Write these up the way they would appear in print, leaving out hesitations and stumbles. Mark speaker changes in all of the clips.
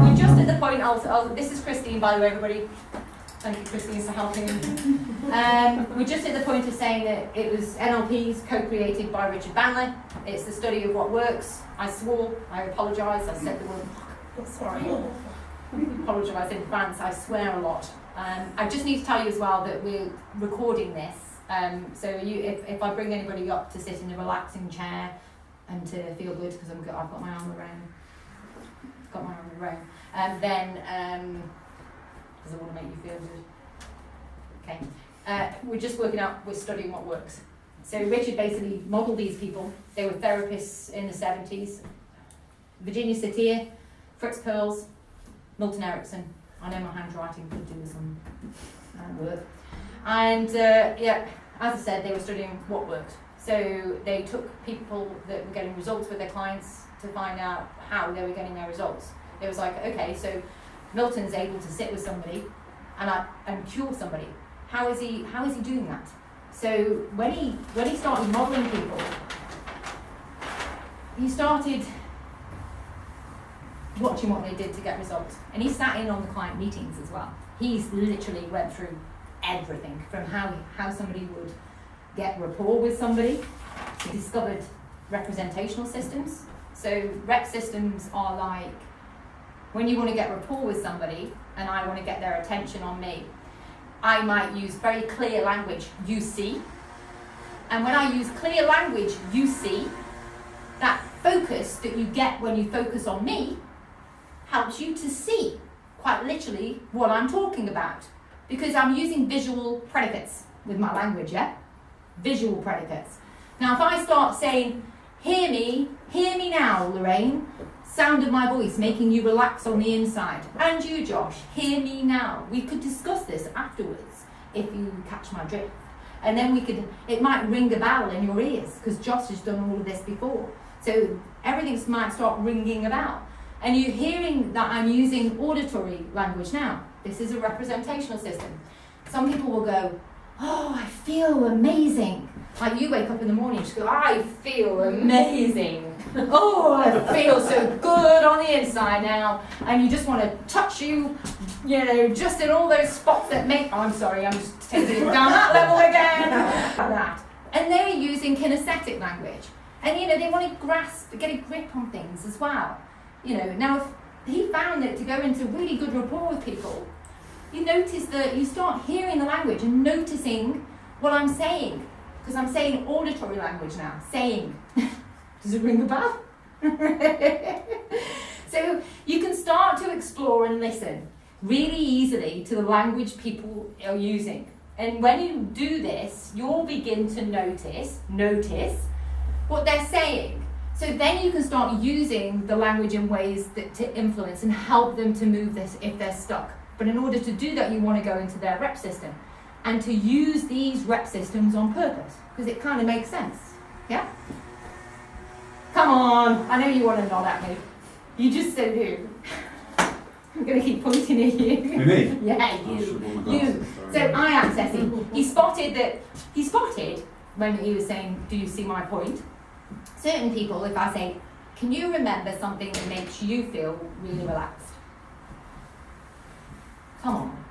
Speaker 1: we're just at the point, this is Christine, by the way, everybody. Thank you, Christine, for helping. We're just at the point of saying that it was NLPs co-created by Richard Bandler. It's the study of what works. I swore, I apologise, I said the word, sorry. I apologise in advance, I swear a lot. I just need to tell you as well that we're recording this. So if I bring anybody up to sit in a relaxing chair and to feel good, because I've got my arm around, then because I want to make you feel good. Okay. We're just we're studying what works. So Richard basically modelled these people. They were therapists in the 70s. Virginia Satir, Fritz Perls, Milton Erickson. I know my handwriting could do some work. And as I said, they were studying what worked. So they took people that were getting results with their clients to find out how they were getting their results. It was like, okay, so Milton's able to sit with somebody and cure somebody. How is he doing that? So when he started modelling people, he started watching what they did to get results. And he sat in on the client meetings as well. He's literally went through everything from how somebody would get rapport with somebody. He discovered representational systems. So rep systems are like when you want to get rapport with somebody and I want to get their attention on me, I might use very clear language, you see. And when I use clear language, you see, that focus that you get when you focus on me helps you to see, quite literally, what I'm talking about. Because I'm using visual predicates with my language, yeah? Visual predicates. Now, if I start saying, hear me now, Lorraine, sound of my voice making you relax on the inside. And you, Josh, hear me now. We could discuss this afterwards, if you catch my drift. And then it might ring a bell in your ears, because Josh has done all of this before. So everything might start ringing a bell. And you're hearing that I'm using auditory language now. This is a representational system. Some people will go, oh, I feel amazing. Like you wake up in the morning and just go, I feel amazing. Oh, I feel so good on the inside now. And you just want to touch you just in all those spots that make, I'm sorry, I'm just taking it down that level again. That. And they're using kinesthetic language. And they want to get a grip on things as well. Now if he found that to go into really good rapport with people, you notice that you start hearing the language and noticing what I'm saying. Because I'm saying auditory language now. Saying. Does it ring a bell? So you can start to explore and listen really easily to the language people are using. And when you do this, you'll begin to notice what they're saying. So then you can start using the language in ways to influence and help them to move this if they're stuck. But in order to do that, you want to go into their rep system and to use these rep systems on purpose, because it kind of makes sense. Yeah? Come on, I know you want to nod at me. You just so do. I'm going to keep pointing at you.
Speaker 2: Me?
Speaker 1: Yeah, you. So I accessing. He spotted when he was saying, do you see my point? Certain people, if I say, can you remember something that makes you feel really relaxed? Come on.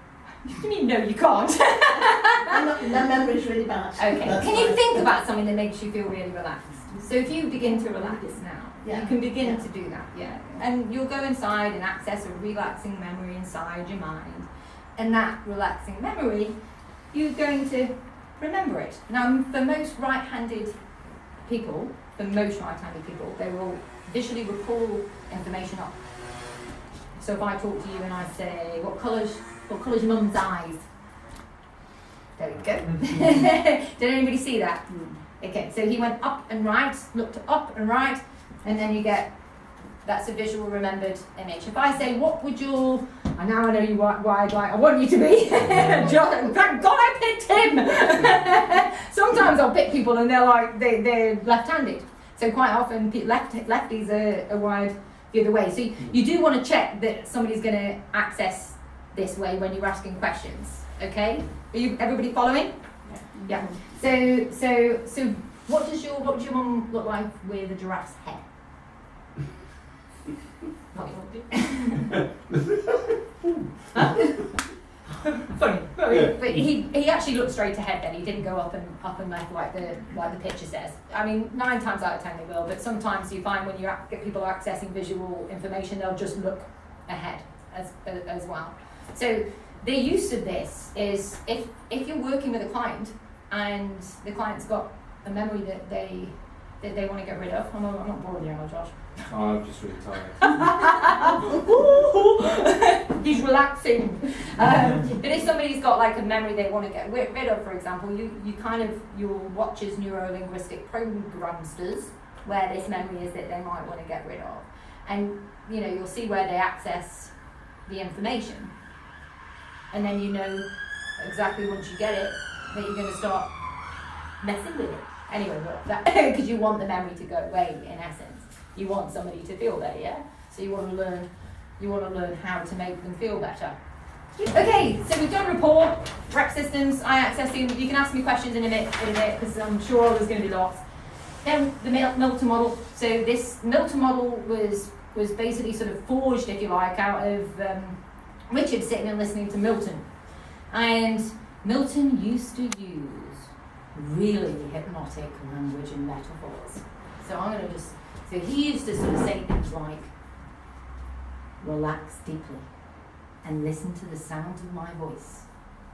Speaker 1: You mean no, you can't?
Speaker 3: My memory is really bad.
Speaker 1: Okay. Can you think about something that makes you feel really relaxed? So if you begin to relax now, you can begin to do that, and you'll go inside and access a relaxing memory inside your mind. And that relaxing memory, you're going to remember it. Now, for most right-handed people, they will visually recall information up. So if I talk to you and I say, what colour's your mum's eyes? There we go. Did anybody see that? Okay, so he went up and right, looked up and right, and then you get, that's a visual remembered image. If I say, what would your, and now I know you why I want you to be, thank God I picked him! Sometimes I'll pick people and they're left-handed. So quite often lefties are wired the other way. So you do want to check that somebody's going to access this way when you're asking questions. Okay? Everybody following? Yeah. So what does your mum look like with a giraffe's head? Funny,
Speaker 2: Yeah.
Speaker 1: but he actually looked straight ahead. Then he didn't go up and left like the picture says. I mean, 9 times out of 10 they will, but sometimes you find when you get people accessing visual information, they'll just look ahead as well. So the use of this is if you're working with a client and the client's got a memory that they want to get rid of. I'm not boring you, am I, Josh?
Speaker 2: Oh, I'm just really tired.
Speaker 1: He's relaxing. But if somebody's got like a memory they want to get rid of, for example, you'll watch as neuro-linguistic programs does, where this memory is that they might want to get rid of. And you'll see where they access the information. And then you know exactly once you get it that you're going to start messing with it. Anyway, because you want the memory to go away in essence. You want somebody to feel better, yeah? So you want to learn how to make them feel better. Okay, so we've done rapport, rep systems, eye accessing. You can ask me questions in a bit, because I'm sure there's going to be lots. Then the Milton model. So this Milton model was basically sort of forged, if you like, out of Richard sitting and listening to Milton. And Milton used to use really hypnotic language and metaphors. So he used to sort of say things like, relax deeply and listen to the sound of my voice.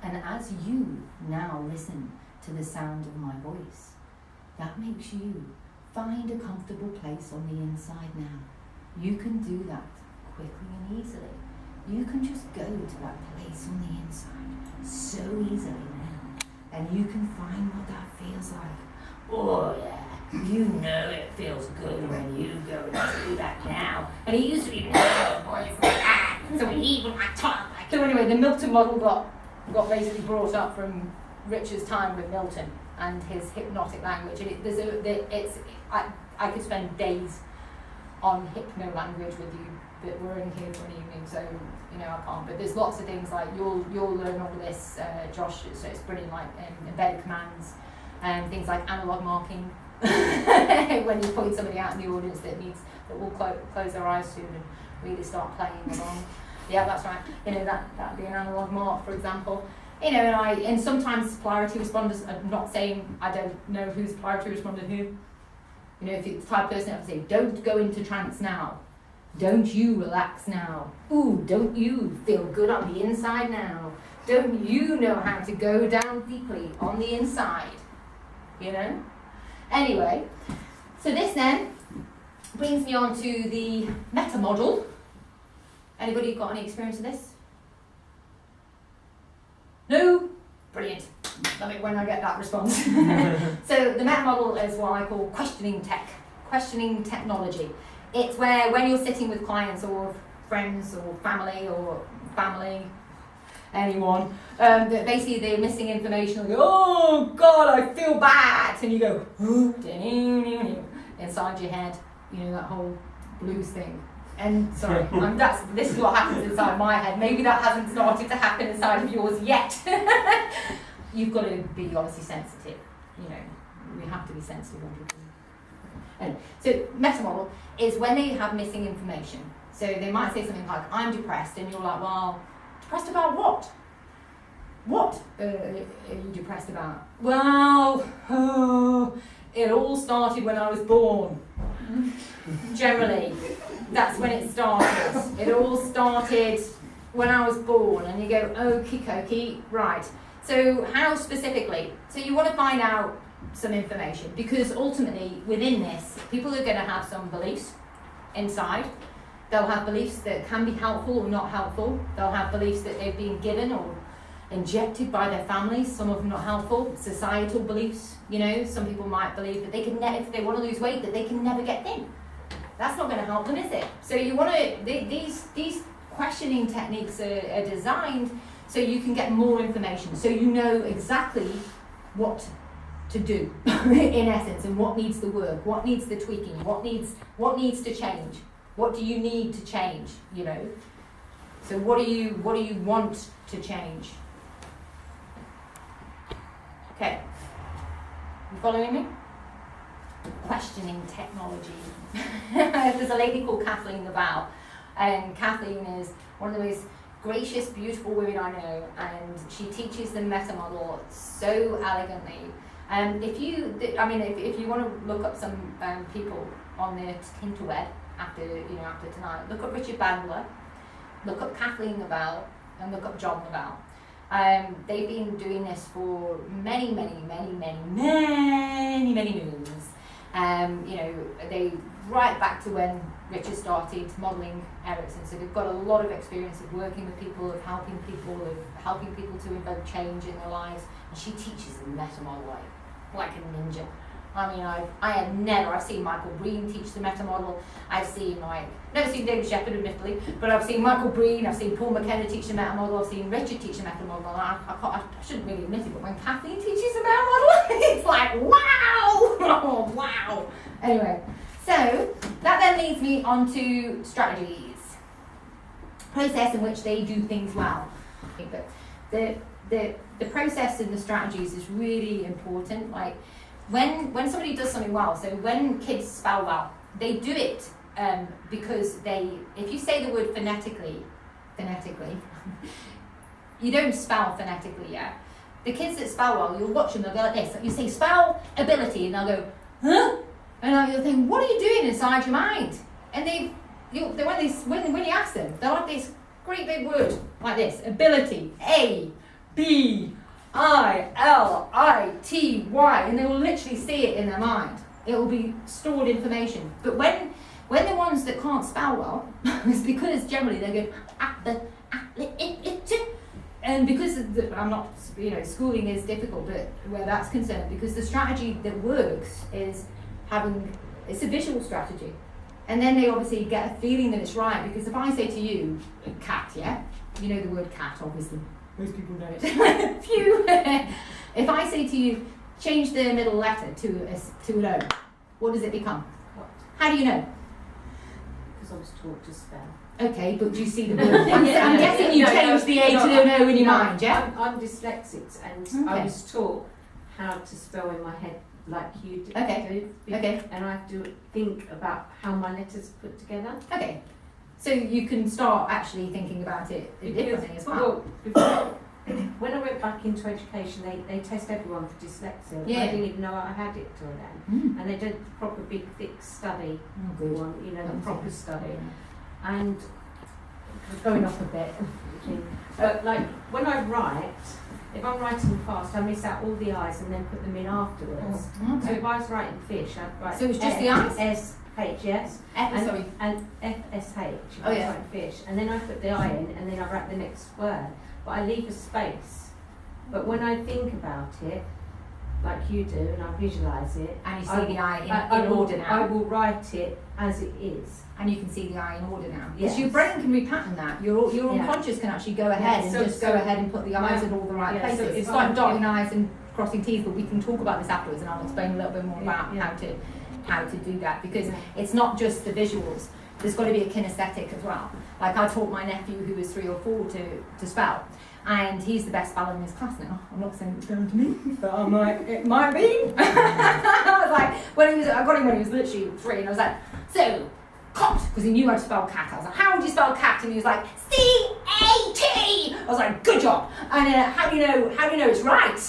Speaker 1: And as you now listen to the sound of my voice, that makes you find a comfortable place on the inside now. You can do that quickly and easily. You can just go to that place on the inside so easily now. And you can find what that feels like. Oh yeah, you know it feels good when you go and do that now. And he used to be voice like that, so even my tongue. So anyway, the Milton model got basically brought up from Richard's time with Milton and his hypnotic language. And I could spend days on hypno language with you, but we're in here for an evening, so I can't. But there's lots of things like you'll learn all this, Josh. So it's brilliant, like embedded commands and things like analog marking. When you point somebody out in the audience that will close their eyes soon and really start playing along. Yeah, that's right. That'd be an analog mark, for example. And sometimes polarity responders. I'm not saying I don't know who's polarity responded who. If you're the type of person that would say, don't go into trance now. Don't you relax now. Ooh, don't you feel good on the inside now. Don't you know how to go down deeply on the inside? Anyway, so this then brings me on to the meta model. Anybody got any experience with this? No? Brilliant. Love it when I get that response. So the meta model is what I call questioning technology. It's where when you're sitting with clients or friends or family, anyone, that basically they're missing information, and go, oh God, I feel bad, and you go, inside your head, that whole blues thing. And sorry, this is what happens inside my head. Maybe that hasn't started to happen inside of yours yet. You've got to be obviously sensitive. We have to be sensitive when people. Anyway, so meta model is when they have missing information. So they might say something like, I'm depressed, and you're like, well, depressed about what? What are you depressed about? Well, it all started when I was born. Generally, that's when it started. It all started when I was born, and you go, okie dokie, right. So how specifically? So you want to find out some information, because ultimately within this, people are going to have some beliefs inside. They'll have beliefs that can be helpful or not helpful. They'll have beliefs that they've been given or injected by their families, some of them not helpful. Societal beliefs, some people might believe that they can if they want to lose weight, that they can never get thin. That's not going to help them, is it? So you want to, these questioning techniques are designed so you can get more information, so you know exactly what to do in essence, and what needs the work, what needs the tweaking, what needs to change, what do you need to change, so what do you want to change? Okay, you following me? Questioning technology. There's a lady called Kathleen Laval And Kathleen is one of the most gracious, beautiful women I know, and she teaches the meta model so elegantly. If you want to look up some people on the interweb after tonight, look up Richard Bandler, look up Kathleen Lavelle, and look up John Lavelle. They've been doing this for many moons. They right back to when Richard started modelling Ericsson, so they've got a lot of experience of working with people, of helping people to invoke change in their lives. And she teaches the meta model like a ninja. I mean, I've seen Michael Breen teach the meta model. I've seen never seen David Shepard, admittedly, but I've seen Michael Breen, I've seen Paul McKenna teach the meta model, I've seen Richard teach the meta model, and I shouldn't really admit it, but when Kathleen teaches the meta model, it's like, wow! Oh, wow! Anyway, so that then leads me on to strategies. Process in which they do things well. But the process and the strategies is really important. Like, when somebody does something well, so when kids spell well, they do it because if you say the word phonetically, you don't spell phonetically yet. The kids that spell well, you'll watch them, they'll go like this. You say spell ability, and they'll go, huh? And you'll think, what are you doing inside your mind? And when you ask them, they're like this great big word, like this, ability, A-B-I-L-I-T-Y, and they will literally see it in their mind. It will be stored information. But when the ones that can't spell well, it's because generally they go, and because I'm not, schooling is difficult, but where that's concerned, because the strategy that works is it's a visual strategy. And then they obviously get a feeling that it's right, because if I say to you, cat, yeah? You know the word cat, obviously. Most people know it. Phew! If I say to you, change the middle letter to an O, what does it become?
Speaker 3: What?
Speaker 1: How do you know?
Speaker 3: Because I was taught to spell.
Speaker 1: Okay, but do you see the word? I'm guessing you changed the A to an O in your mind, yeah?
Speaker 3: I'm dyslexic, and I was taught how to spell in my head like you do.
Speaker 1: Okay. Okay.
Speaker 3: And I have to think about how my letters are put together.
Speaker 1: Okay. So you can start actually thinking about it differently as well.
Speaker 3: When I went back into education, they test everyone for dyslexia.
Speaker 1: Yeah.
Speaker 3: I didn't even know I had it till then. And they did the proper big, thick study one, the proper study. And going off a bit, but like when I write, if I'm writing fast, I miss out all the I's and then put them in afterwards.
Speaker 1: Okay.
Speaker 3: So if I was writing fish, I'd write
Speaker 1: So it's just the I's?
Speaker 3: S-H, yes. And F-S-H, if I was writing fish. And then I put the I in, and then I write the next word. But I leave a space. But when I think about it, like you do, and I visualise it,
Speaker 1: and you see the I in order now.
Speaker 3: I will write it as it is.
Speaker 1: And you can see the I in order now.
Speaker 3: Yes.
Speaker 1: Because your brain can repattern that. Your unconscious can actually go ahead and go ahead and put the I's in all the right places. So it's like dotting I's and crossing T's, but we can talk about this afterwards, and I'll explain a little bit more about how to do that, because it's not just the visuals. There's got to be a kinesthetic as well. Like I taught my nephew, who was 3 or 4, to spell, and he's the best speller in his class now. I'm not saying it's going to me, but I'm like, it might be. I was like, I got him when he was literally 3, and I was like, so, cat, because he knew how to spell cat. I was like, how would you spell cat? And he was like, C-A-T. I was like, good job. And how do you know it's right?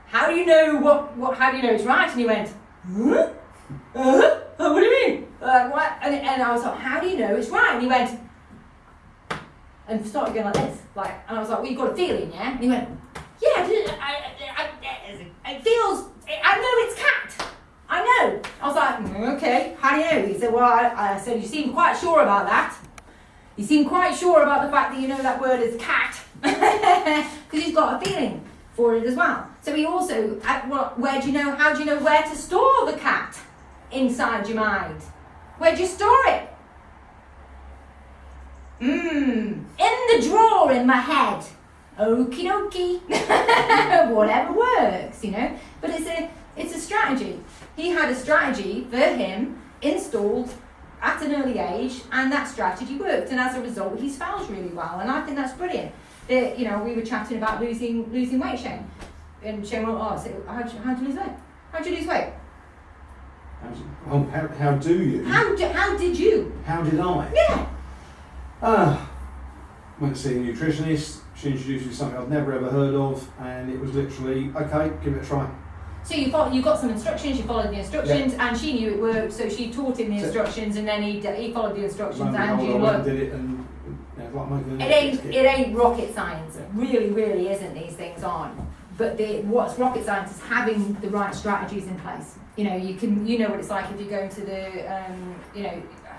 Speaker 1: How do you know how do you know it's right? And he went, huh? What do you mean? What? And I was like, how do you know it's right? And he went, and started going like this, and I was like, well, you've got a feeling, yeah? And he went, yeah, it feels, I know it's cat. I know. I was like, okay, how do you know? He said, well, I said, you seem quite sure about that. You seem quite sure about the fact that you know that word is cat. Because he's got a feeling for it as well. So he also, how do you know where to store the cat inside your mind? Where do you store it? In the drawer in my head. Okie dokie. Whatever works, But it's a strategy. He had a strategy for him installed at an early age, and that strategy worked. And as a result, he spells really well. And I think that's brilliant. We were chatting about losing weight, Shane. And Shane went, so how'd you lose weight? How'd you lose weight?
Speaker 2: How do you?
Speaker 1: How did you?
Speaker 2: How did I?
Speaker 1: Yeah.
Speaker 4: Went to see a nutritionist. She introduced me to something I'd never ever heard of, and it was literally, okay, give it a try.
Speaker 1: So you got some instructions, you followed the instructions, and she knew it worked, so she taught him the instructions, and then he followed the instructions, and you learned.
Speaker 4: Did it, and like making
Speaker 1: it ain't rocket science. It really isn't. These things aren't. But what's rocket science is having the right strategies in place. You know what it's like if you go to the,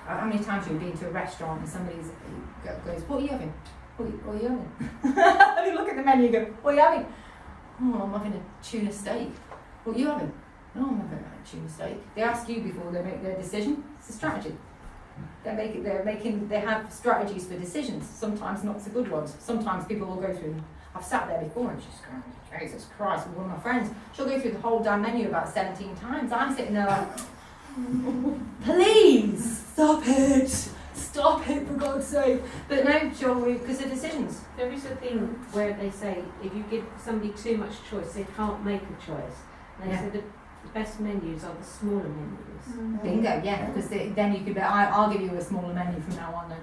Speaker 1: how many times have you been to a restaurant and somebody goes, what are you having? What are you having? And you look at the menu and go, what are you having? Oh, I'm having a tuna steak. What are you having? Oh, I'm having a tuna steak. They ask you before they make their decision. It's a strategy. They have strategies for decisions. Sometimes not so good ones. Sometimes people will go through. I've sat there before and just going, Jesus Christ, with one of my friends. She'll go through the whole damn menu about 17 times. I'm sitting there like, please stop it, for God's sake. But no, because of decisions.
Speaker 3: There is a thing where they say if you give somebody too much choice, they can't make a choice. And they say the best menus are the smaller menus.
Speaker 1: Bingo, yeah, because then you could. I'll give you a smaller menu from now on. Then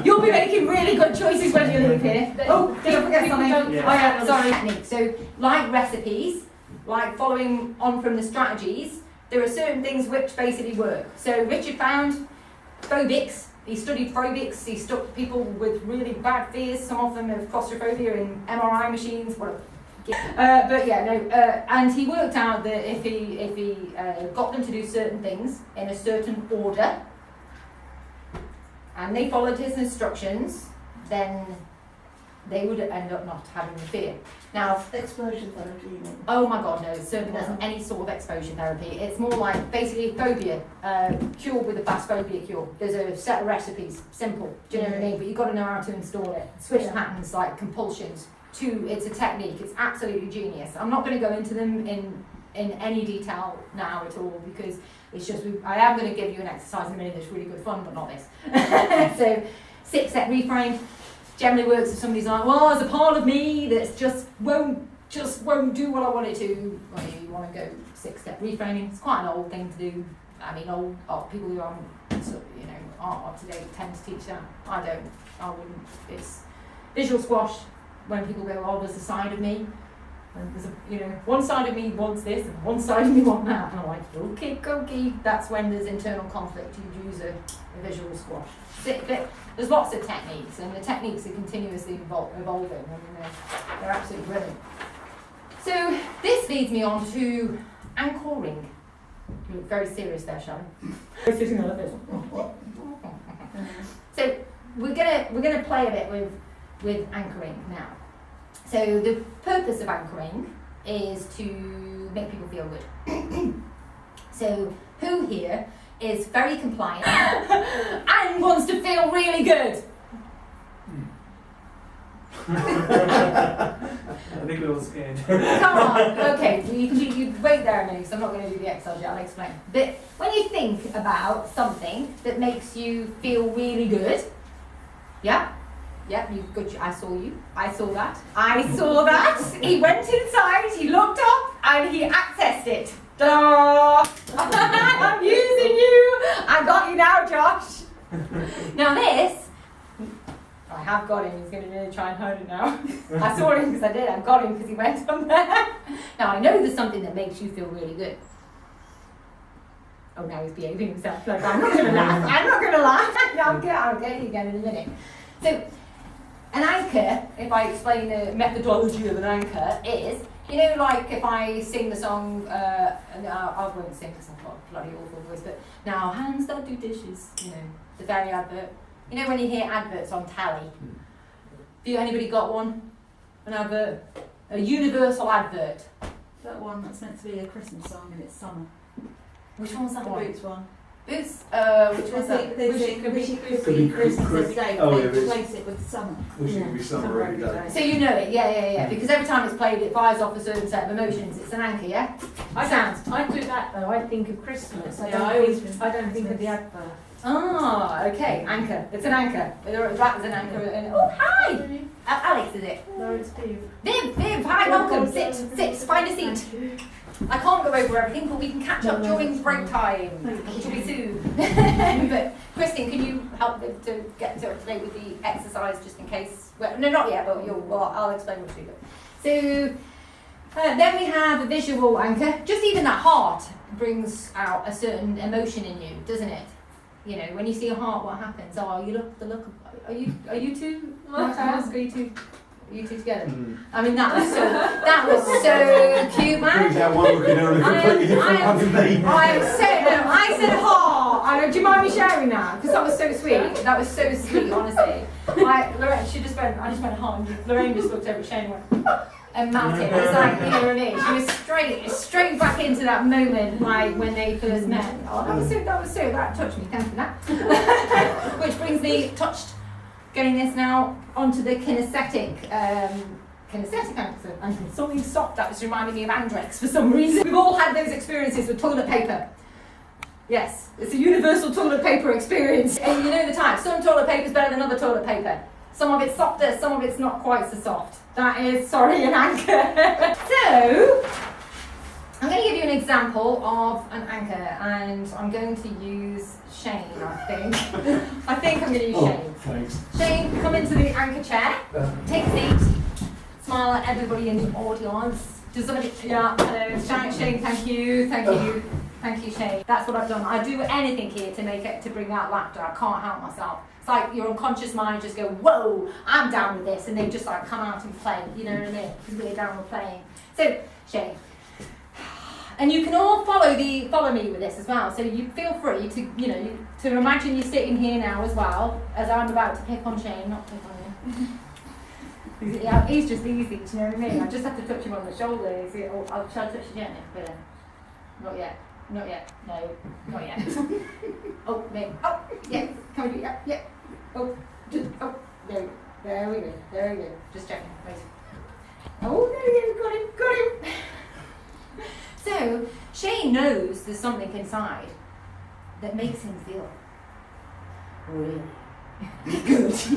Speaker 1: you'll be making really good choices when you leave here. Oh, did I forget something? Sorry. So, like recipes, like following on from the strategies, there are certain things which basically work. So Richard found phobics. He studied phobics. He stuck people with really bad fears. Some of them have claustrophobia in MRI machines. Whatever. And he worked out that if he got them to do certain things in a certain order, and they followed his instructions, then they would end up not having the fear. Now,
Speaker 5: exposure therapy, you mean?
Speaker 1: Oh my God, no! It certainly wasn't any sort of exposure therapy. It's more like basically phobia, cured with a fast phobia cure. There's a set of recipes, simple. Do you know what I mean? But you've got to know how to install it. Switch patterns like compulsions. It's a technique. It's absolutely genius. I'm not going to go into them in any detail now at all because it's just I am going to give you an exercise in a minute that's really good fun, but not this. So 6-step reframe generally works if somebody's like, well, there's a part of me that just won't do what I want it to. Well, you want to go 6-step reframing. It's quite an old thing to do. I mean, old people who aren't up to date tend to teach that. I wouldn't. It's visual squash. When people go, oh, there's a side of me, and there's one side of me wants this, and one side of me wants that, and I'm like, okay. That's when there's internal conflict. You'd use a visual squash. There's lots of techniques, and the techniques are continuously evolving. I mean, they're absolutely brilliant. So this leads me on to anchoring. You look very serious there, Sharon. Sitting on this. So we're gonna play a bit with anchoring now. So the purpose of anchoring is to make people feel good. So who here is very compliant and wants to feel really good?
Speaker 2: I think we're all scared.
Speaker 1: Come on, okay, you wait there a minute because I'm not going to do the exercise yet, I'll explain. But when you think about something that makes you feel really good, yeah, you've got. I saw you. I saw that. He went inside. He looked up and he accessed it. Ta-da! I'm using you. I got you now, Josh. Now this, I have got him. He's going to really try and hide it now. I saw him because I did. I got him because he went on there. Now I know there's something that makes you feel really good. Oh, now he's behaving himself. Like I'm not going to laugh. I'll get you again in a minute. So, an anchor, if I explain the methodology of an anchor, is, like if I sing the song, and I won't sing because I've got a bloody awful voice, but now hands that do dishes, the very advert. When you hear adverts on telly, have anybody got one? An advert? A universal advert?
Speaker 5: That one that's meant to be a Christmas song and it's summer.
Speaker 1: Which one's that one?
Speaker 5: The Boots one.
Speaker 1: Boots? Which one's that?
Speaker 5: Wish it could be Christmas every day, but they replace it with summer.
Speaker 4: Wish it could be summer every day.
Speaker 1: So you know it, yeah. Because every time it's played, it fires off a certain set of emotions. It's an anchor, yeah?
Speaker 3: I do that though. I think of Christmas. I don't think of the advert.
Speaker 1: Ah, okay, anchor. It's an anchor. That is an anchor. Oh, hi! Alex, is it?
Speaker 5: No, it's Viv.
Speaker 1: Viv, hi, welcome. Sit, find a seat. I can't go over everything, but we can catch up during break time, which will be soon. But Christine, can you help them to get up to date with the exercise, just in case? Well, no, not yet, but I'll explain what to do. So then we have a visual anchor. Just even that heart brings out a certain emotion in you, doesn't it? You know, when you see a heart, what happens? Oh, you look. Are you two? Are you two together? I mean, that was so cute, man.
Speaker 4: Brings out one looking at a completely different one than me.
Speaker 1: I said heart. Do you mind me sharing that? Because that was so sweet. That was so sweet, honestly. Lorraine, I just went heart. And Lorraine just looked over at Shane and went, and melted. It was like, you know what I mean? She was straight back into that moment, like when they first met. Oh, that touched me. Thanks for that. Which brings me getting this now onto the kinesthetic answer. And something soft that was reminding me of Andrex for some reason. We've all had those experiences with toilet paper. Yes, it's a universal toilet paper experience. And you know the type. Some toilet paper is better than other toilet paper. Some of it's softer, some of it's not quite so soft. That is, an anchor. So, I'm going to give you an example of an anchor, and I'm going to use Shane, I think. I think I'm going to use Shane.
Speaker 4: Thanks.
Speaker 1: Shane, come into the anchor chair, take a seat, smile at everybody in the audience. Does somebody, hello, Shane, thank you, Shane. That's what I've done. I do anything here to bring out laughter. I can't help myself. It's like your unconscious mind just go, whoa, I'm down with this, and they just like come out and play, you know what I mean? Because we're down with playing. So, Shane. And you can all follow me with this as well. So you feel free to, to imagine you're sitting here now as well, as I'm about to pick on Shane, not pick on you. Yeah, he's just easy, do you know what I mean? I just have to touch him on the shoulder. Shall I touch you gently? But not yet. No, not yet. Oh, no. Oh, yeah. Can we do that? Yeah. Oh, there we go. Just checking. Wait. Oh, there we go. Got him. So, Shane knows there's something inside that makes him feel really good. So,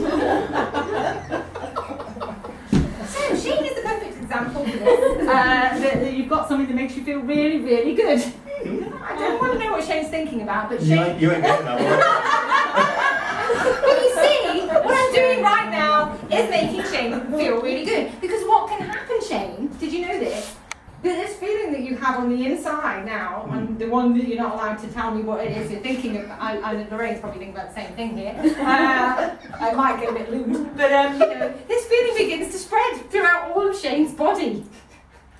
Speaker 1: Shane is the perfect example for this. That you've got something that makes you feel really, really good. I don't want to know what Shane's thinking about, but Shane...
Speaker 4: You ain't getting that
Speaker 1: But you see, what I'm doing right now is making Shane feel really good. Because what can happen, Shane, did you know this? This feeling that you have on the inside now, and the one that you're not allowed to tell me what it is you're thinking of, and Lorraine's probably thinking about the same thing here. I might get a bit lewd, but this feeling begins to spread throughout all of Shane's body.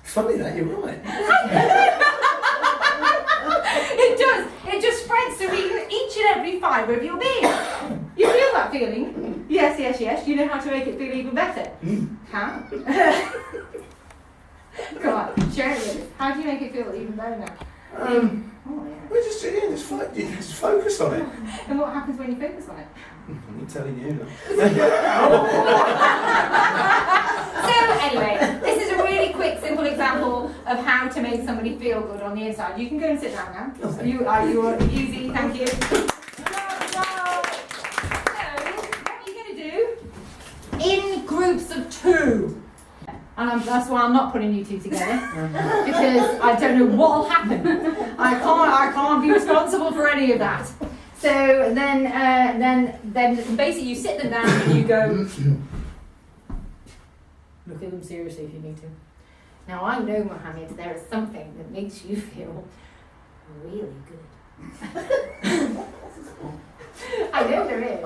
Speaker 6: Funny that, you're right.
Speaker 1: It does. It just spreads through each and every fibre of your being. You feel that feeling? Yes. You know how to make it feel even better. How? Come on, share it with us. How do you make it feel even better now?
Speaker 6: We're just focus on it.
Speaker 1: And what happens when you focus on it?
Speaker 6: I'm telling you.
Speaker 1: So anyway, this is a really quick, simple example of how to make somebody feel good on the inside. You can go and sit down now. You are easy, thank you. So, what are you going to do? In groups of 2. And that's why I'm not putting you two together, because I don't know what will happen. I can't be responsible for any of that. So then basically you sit them down and you go, look at them seriously if you need to. Now I know, Mohammed, there is something that makes you feel really good. I know there is.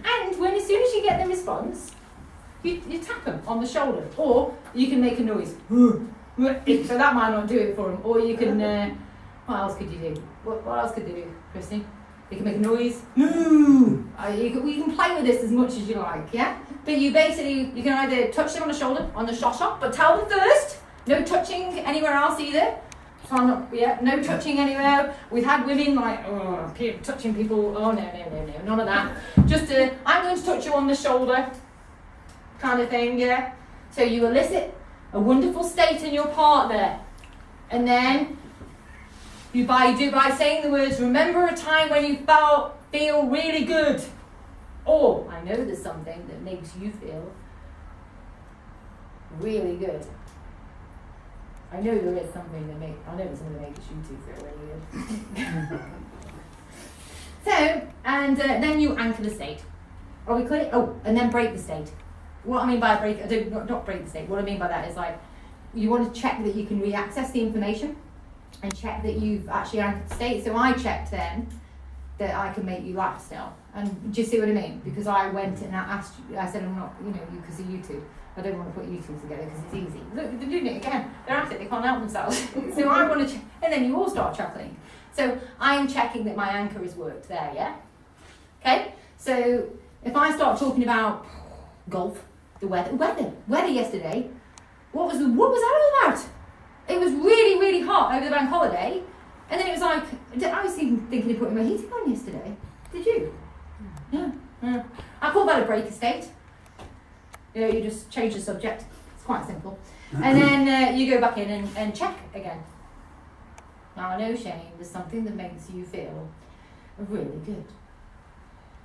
Speaker 1: And as soon as you get the response, you tap them on the shoulder, or you can make a noise. So that might not do it for them. Or you can, what else could you do? What else could they do, Christine? You can make a noise. Moo! You can play with this as much as you like, yeah? But you can either touch them on the shoulder, on the shoulder, but tell them first, no touching anywhere else either. So no touching anywhere. We've had women like, touching people. Oh, no, none of that. Just, I'm going to touch you on the shoulder. Kind of thing, yeah. So you elicit a wonderful state in your partner, and then You do it by saying the words, remember a time when you feel really good. Or, I know there's something that makes you feel really good. I know there is something that makes you two feel really good. So, and then you anchor the state. Are we clear? Oh, and then break the state. What I mean by not break the state, what I mean by that is like, you want to check that you can re-access the information and check that you've actually anchored the state. So I checked then that I can make you laugh still. And do you see what I mean? Because I went and I asked you, I said, I'm not, because of you two. I don't want to put you two together because it's easy. Look, they're doing it again. They're at it, they can't help themselves. So I want to check, and then you all start chuckling. So I'm checking that my anchor has worked there, yeah? Okay? So if I start talking about golf, the weather yesterday, what was that all about? It was really, really hot over the bank holiday, and then it was like, I was even thinking of putting my heating on yesterday. Did you? Yeah. I call that a breaker state. You just change the subject. It's quite simple. And then you go back in and check again. Now I know, Shane, there's something that makes you feel really good.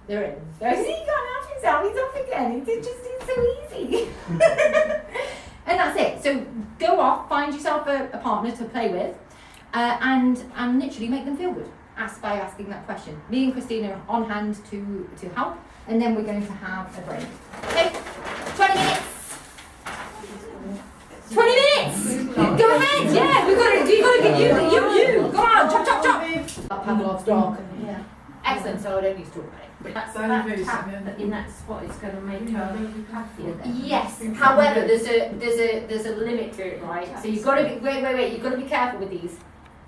Speaker 1: There is. See, you can't help yourself. He's off again. It's so easy. And that's it. So go off, find yourself a partner to play with, and literally make them feel good. By asking that question. Me and Christina are on hand to help, and then we're going to have a break. Okay, 20 minutes. 20 minutes. Go ahead. Yeah, you got to get you. Go on, chop. Pavlov's dog. Yeah. Excellent. So I don't need to talk about it.
Speaker 3: That tap in that spot is going to make her really happy.
Speaker 1: Yes. However, there's a limit to it, right? So you've got to be wait. You've got to be careful with these.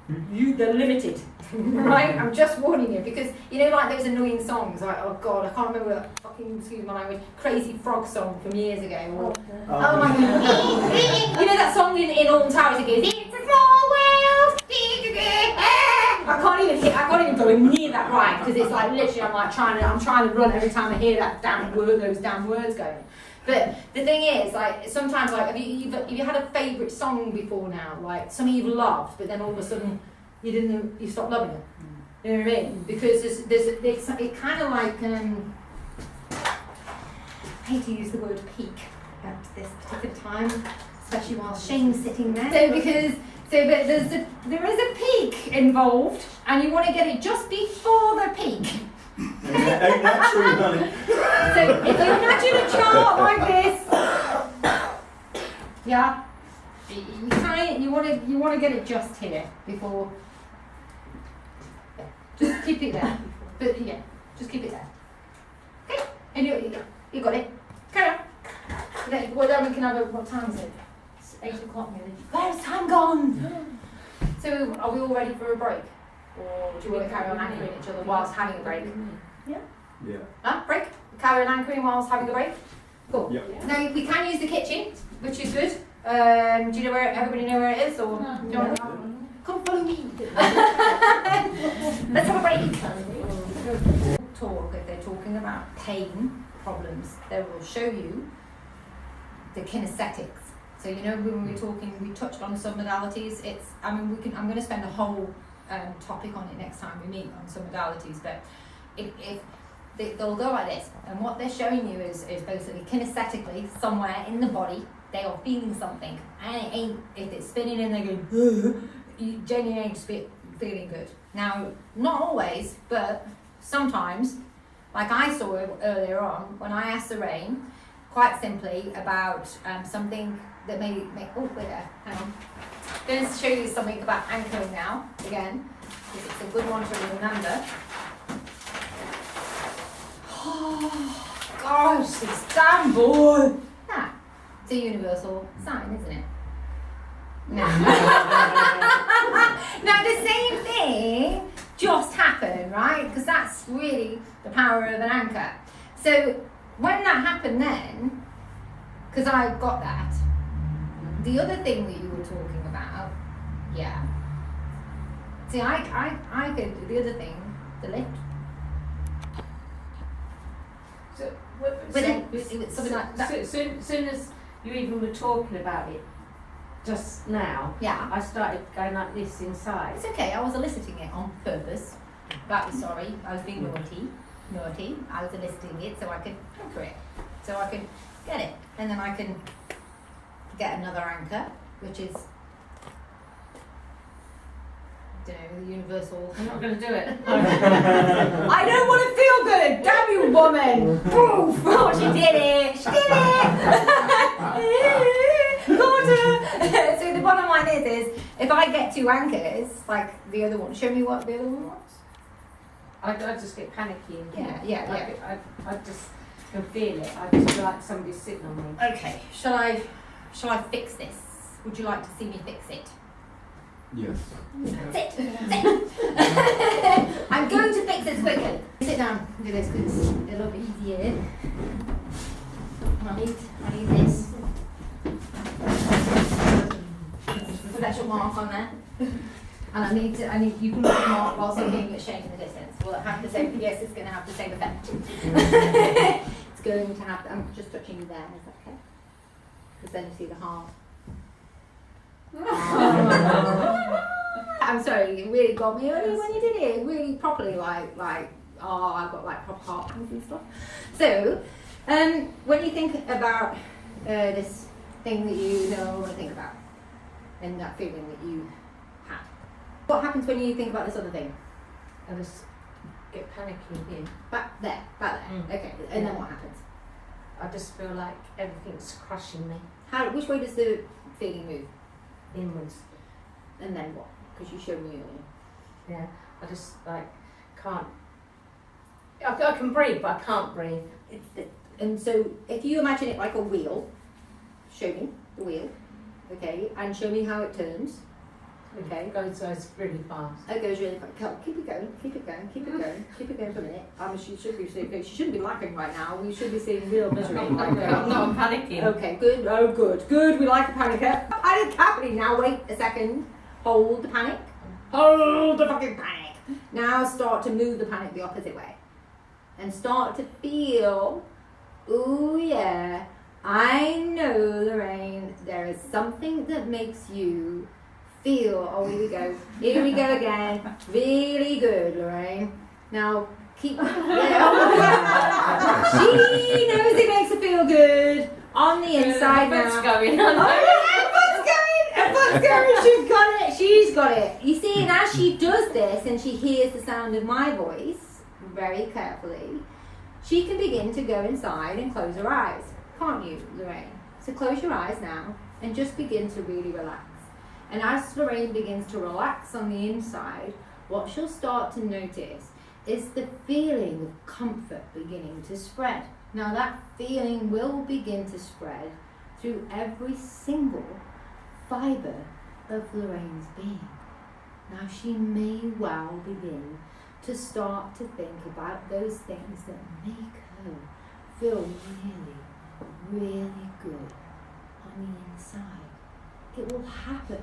Speaker 1: They're limited, right? I'm just warning you because like those annoying songs. Like, oh God, I can't remember that fucking, excuse my language, Crazy Frog song from years ago. Or, oh my God, that song in Alton Towers. It goes, "It's a small world." I can't even go near that right because it's like literally I'm trying to run every time I hear that those damn words going. But the thing is, like, sometimes, like, have you had a favourite song before now? Like, something you've loved, but then all of a sudden you stopped loving it. You know what I mean? Because it's kind of like, I hate to use the word peak at this particular time, especially while Shane's sitting there. But there is a peak involved, and you want to get it just before the peak.
Speaker 6: Ain't that true, honey?
Speaker 1: So if you imagine a chart like this, yeah, you want to get it just here before. Yeah, just keep it there. But yeah, just keep it there. Okay, and you got it. Carry on. Well, then we can have what time is it? It's 8 o'clock nearly. Where's time gone? So are we all ready for a break? Or do you want to carry on anchoring each other whilst having a break? Yeah. Break? Carry on anchoring whilst having a break? Cool.
Speaker 4: Yeah.
Speaker 1: Now we can use the kitchen, which is good. Do you know everybody know where it is? Or do you want to come follow me? Let's have a break. Talk, if they're talking about pain problems, they will show you the kinesthetics. So when we're talking, we touched on some modalities. I'm going to spend a whole topic on it next time we meet on some modalities, but they'll go like this, and what they're showing you is basically kinesthetically somewhere in the body they are feeling something, and it ain't, if it's spinning and they're going you genuinely ain't feeling good. Now, not always, but sometimes, like I saw earlier on when I asked Lorraine quite simply about something that may oh wait there, hang on. I'm going to show you something about anchoring now, again, because it's a good one to remember. Oh, gosh, this damn board! Nah, it's a universal sign, isn't it? No. Now, the same thing just happened, right? Because that's really the power of an anchor. So, when that happened then, because I got that, the other thing that you were talking about, yeah. See, I could do the other thing, the lift.
Speaker 3: So,
Speaker 1: Something like that.
Speaker 3: Soon as you even were talking about it, just now,
Speaker 1: Yeah.
Speaker 3: I started going like this inside.
Speaker 1: It's okay, I was eliciting it on purpose. That was sorry, I was being naughty. I was eliciting it so I could anchor it. So I could get it. And then I can get another anchor, which is, I don't know, the universal.
Speaker 3: I'm not going to do it.
Speaker 1: I don't want to feel good! Damn you, woman! Poof! Oh, she did it! She did it! Got her! So the bottom line is if I get 2 anchors, like the other one, show me what the other one was.
Speaker 3: I just get panicky. And
Speaker 1: Yeah.
Speaker 3: I just can feel it. I just feel like somebody's sitting on me.
Speaker 1: Okay, shall I fix this? Would you like to see me fix it?
Speaker 2: Yes.
Speaker 1: That's it. I'm going to fix this quickly. Sit down, do this because it'll be easier. I need this. Put that your mark on there. And I need you can put a mark whilst I'm doing it shake in the distance. Will it have the same, yes, it's going to have the same effect. It's going to have, I'm just touching you there, is that okay? Because then you see the heart. I'm sorry, it really got me early when you did it. Really properly, like, oh, I've got like proper heart and stuff. So, when you think about this thing that you don't want to think about, and that feeling that you had, what happens when you think about this other thing?
Speaker 3: I just get panicky.
Speaker 1: Yeah. Back there. Okay, and then what happens?
Speaker 3: I just feel like everything's crushing me
Speaker 1: Which way does the feeling move?
Speaker 3: inwards.
Speaker 1: And then what? Because you showed me earlier.
Speaker 3: Yeah, I just like can't. I can breathe, but I can't breathe.
Speaker 1: And so, if you imagine it like a wheel, show me the wheel, okay, and show me how it turns, okay.
Speaker 3: It goes really fast.
Speaker 1: It goes really fast. Keep it going, keep it going, keep it going, keep it going for a minute. She shouldn't be laughing right now. We should be seeing real misery.
Speaker 3: I'm not panicking.
Speaker 1: Okay, good. Oh, good. We like a panicker. Panic happening now. Wait a second. Hold the panic. Hold the fucking panic. Now start to move the panic the opposite way, and start to feel. Ooh yeah, I know, Lorraine. There is something that makes you feel. Oh, here we go. Here we go again. Really good, Lorraine. Now keep. Yeah. She knows it makes her feel good on the inside now.
Speaker 3: What's going on?
Speaker 1: What's going? She's got it. You see, and as she does this and she hears the sound of my voice very carefully, she can begin to go inside and close her eyes. Can't you, Lorraine? So close your eyes now and just begin to really relax. And as Lorraine begins to relax on the inside, what she'll start to notice is the feeling of comfort beginning to spread. Now that feeling will begin to spread through every single fibre of Lorraine's being. Now she may well begin to start to think about those things that make her feel really good on the inside. It will happen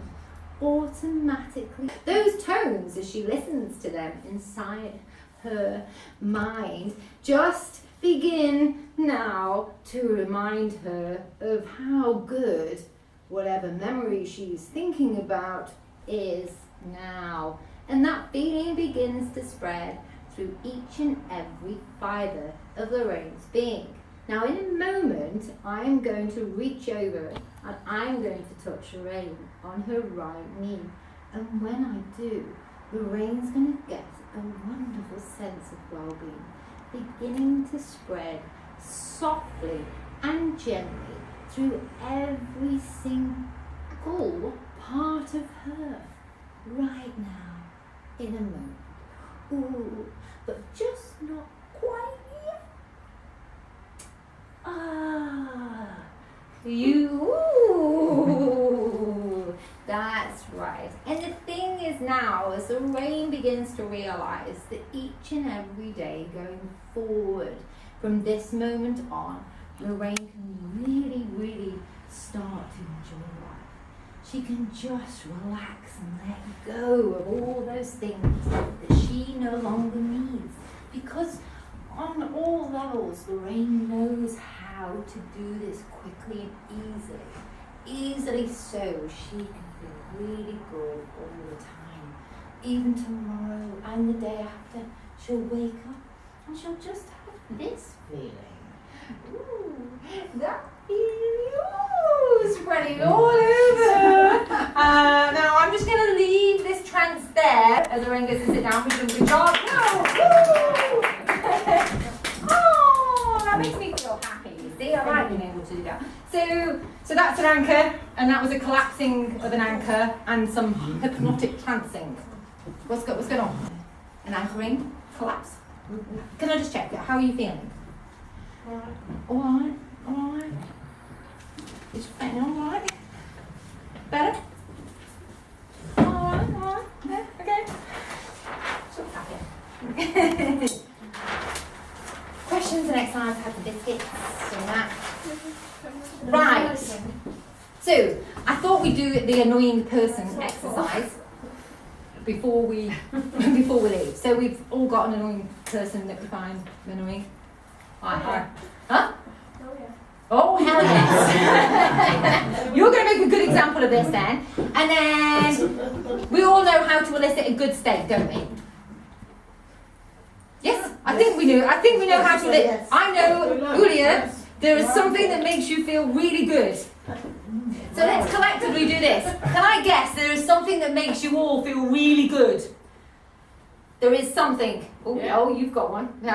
Speaker 1: automatically. Those tones, as she listens to them inside her mind, just begin now to remind her of how good whatever memory she's thinking about is now. And that feeling begins to spread through each and every fibre of Lorraine's being. Now in a moment, I'm going to reach over and I'm going to touch Lorraine on her right knee. And when I do, Lorraine's going to get a wonderful sense of well-being, beginning to spread softly and gently through every single part of her right now, in a moment. Ooh, but just not quite yet. Ooh, that's right. And the thing is now, as Lorraine begins to realise that each and every day going forward from this moment on, Lorraine can really start to enjoy life. She can just relax and let go of all those things that she no longer needs. Because on all levels, Lorraine knows how to do this quickly and easily. easily so, she can feel really good all the time. Even tomorrow and the day after, she'll wake up and she'll just have this feeling. Ooh, that feeling, ooh, spreading all over. Now I'm just going to leave this trance there as Lorraine goes to sit down. We've done a good job. No, woo! Oh, that makes me feel happy. See, I like being able to do that. So that's an anchor, and that was a collapsing of an anchor and some hypnotic trancing. What's going on? An anchoring collapse. Can I just check? How are you feeling? Alright. Is your feeling alright? Better? Alright. Yeah, okay. She'll tap it. Questions and exercise, have the biscuits and that. Right. So, I thought we'd do the annoying person exercise before we leave. So we've all got an annoying person that we find annoying. Huh? Oh, hell yes. You're going to make a good example of this then. And then we all know how to elicit a good state, don't we? Yes? I think we know how to elicit. I know, Julia, there is something that makes you feel really good. So let's collectively do this. Can I guess there is something that makes you all feel really good? There is something. Oh, yeah. Oh, you've got one. You've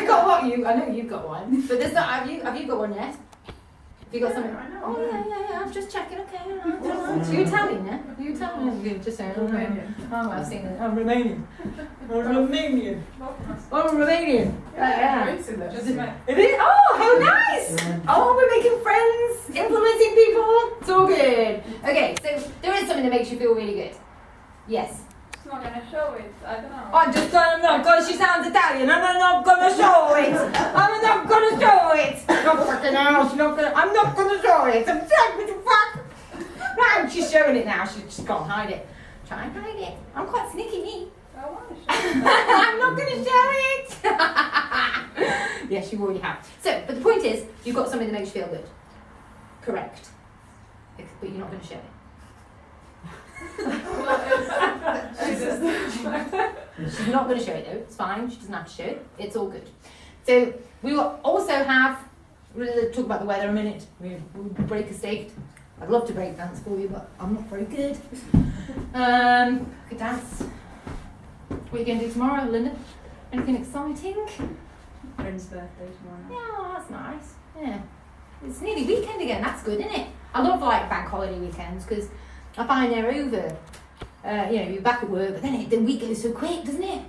Speaker 1: got one. I know you've got one. But there's not. Have you got one yet? Have you got something? I know. Oh yeah. I'm just checking. Okay. So you're Italian, yeah? You're Italian. You're just saying. Romanian. Oh, I've seen it. I'm Romanian. Romanian. Yeah. It is. Oh, how nice! Oh, we're making friends, influencing people. It's all good. Okay, so there is something that makes you feel really good. Yes.
Speaker 5: I'm not going to show it. I don't know.
Speaker 1: I'm not because she sounds Italian. I'm not going to show it. I'm not going to show it. No fucking hell. I'm not going to show it. I'm sorry, what the fuck? Right, she's showing it now. She just can't hide it. Try and hide it. I'm quite sneaky, me.
Speaker 5: I want to show it.
Speaker 1: I'm not going to show it. Yes, you already have. So, but the point is, you've got something that makes you feel good. Correct. But you're not going to show it. She's not going to show it though. It's fine. She doesn't have to show it. It's all good. So we will also have. We'll talk about the weather a minute. We'll break a state. I'd love to break dance for you, but I'm not very good. Could dance. What are you going to do tomorrow, Linda? Anything exciting?
Speaker 5: Friend's birthday tomorrow.
Speaker 1: Yeah, that's nice. Yeah, it's nearly weekend again. That's good, isn't it? I love like bank holiday weekends because I find they're over. You're back at work, but then the week goes so quick, doesn't it?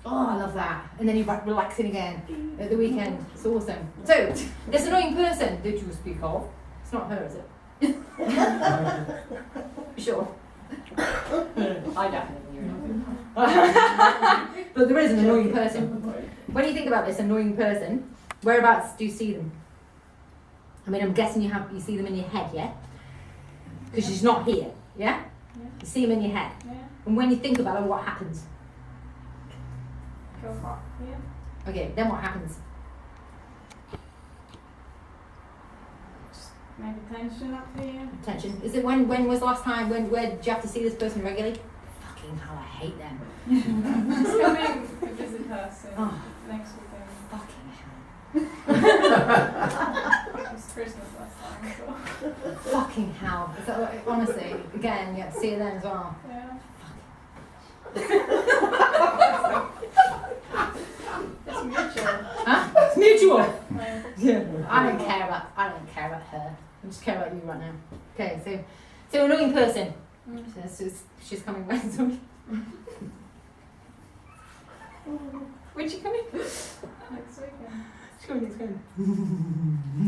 Speaker 1: Oh, I love that. And then you're back relaxing again at the weekend. It's awesome. So, this annoying person that you speak of, it's not her, is it? Sure. I definitely hear it. But there is an annoying person. When you think about this annoying person, whereabouts do you see them? I mean, I'm guessing you see them in your head, yeah? Because she's not here, yeah? You see them in your head.
Speaker 5: Yeah.
Speaker 1: And when you think about her, what happens?
Speaker 5: Go hot. Yeah.
Speaker 1: Okay, then what happens?
Speaker 5: Maybe tension up here.
Speaker 1: Tension. Is it when was the last time, where did you have to see this person regularly? Fucking hell, I hate them.
Speaker 5: She's coming to visit us next weekend.
Speaker 1: Fucking hell.
Speaker 5: It was Christmas last time, so.
Speaker 1: Fucking hell. So, honestly, again, you have to see her then as well.
Speaker 5: Yeah. It's mutual.
Speaker 1: Huh? It's mutual.
Speaker 5: Yeah.
Speaker 1: I don't care about her. I just care about you right now. Okay, so annoying person. So she's coming back.
Speaker 5: When she coming? Next weekend.
Speaker 1: She's coming.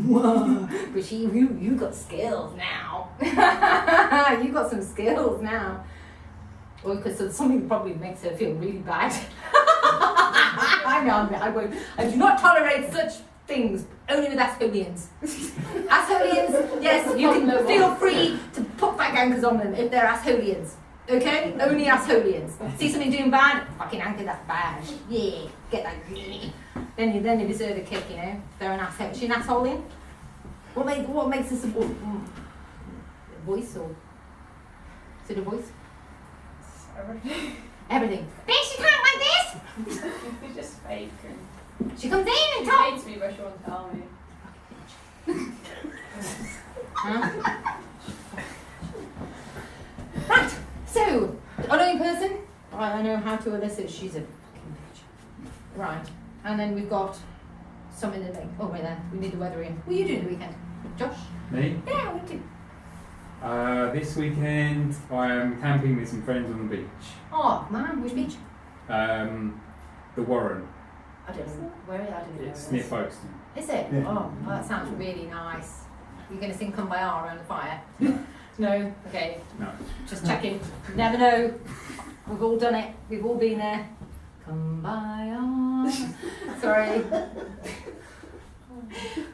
Speaker 1: Whoa. But you got skills now. You got some skills now. Well, because something probably makes her feel really bad. I know, I won't. I do not tolerate such things, only with Asholians. Asholians, yes, you can feel free to put back anchors on them if they're Asholians. Okay? Only Asholians. See something doing bad? Fucking anchor, that's bad. Yeah, get that. Then they deserve a kick, you know? They're an asshole. Is she an Asholian? What makes us support? voice or is it a voice?
Speaker 5: Everything.
Speaker 1: Everything. Bitch, you talk like this.
Speaker 5: It's just fake. And
Speaker 1: She comes in and
Speaker 5: she
Speaker 1: talks.
Speaker 5: hates me, but she won't tell me.
Speaker 1: Huh? Right. So, annoying person. I know how to elicit. She's a fucking bitch. Right. And then we've got some in the lake. Oh, wait there. We need the weather in. What are you doing the weekend? Josh?
Speaker 2: Me?
Speaker 1: Yeah, we do.
Speaker 2: This weekend I am camping with some friends on the beach.
Speaker 1: Oh, man, which beach?
Speaker 2: The Warren.
Speaker 1: I don't know. Where is it? I don't know.
Speaker 2: It's near Folkestone.
Speaker 1: Is it?
Speaker 6: Yeah.
Speaker 1: Oh, that sounds really nice. You're going to sing Kumbaya around the fire? No? Okay.
Speaker 2: No.
Speaker 1: Just checking. You never know. We've all done it. We've all been there. Kumbaya. Sorry.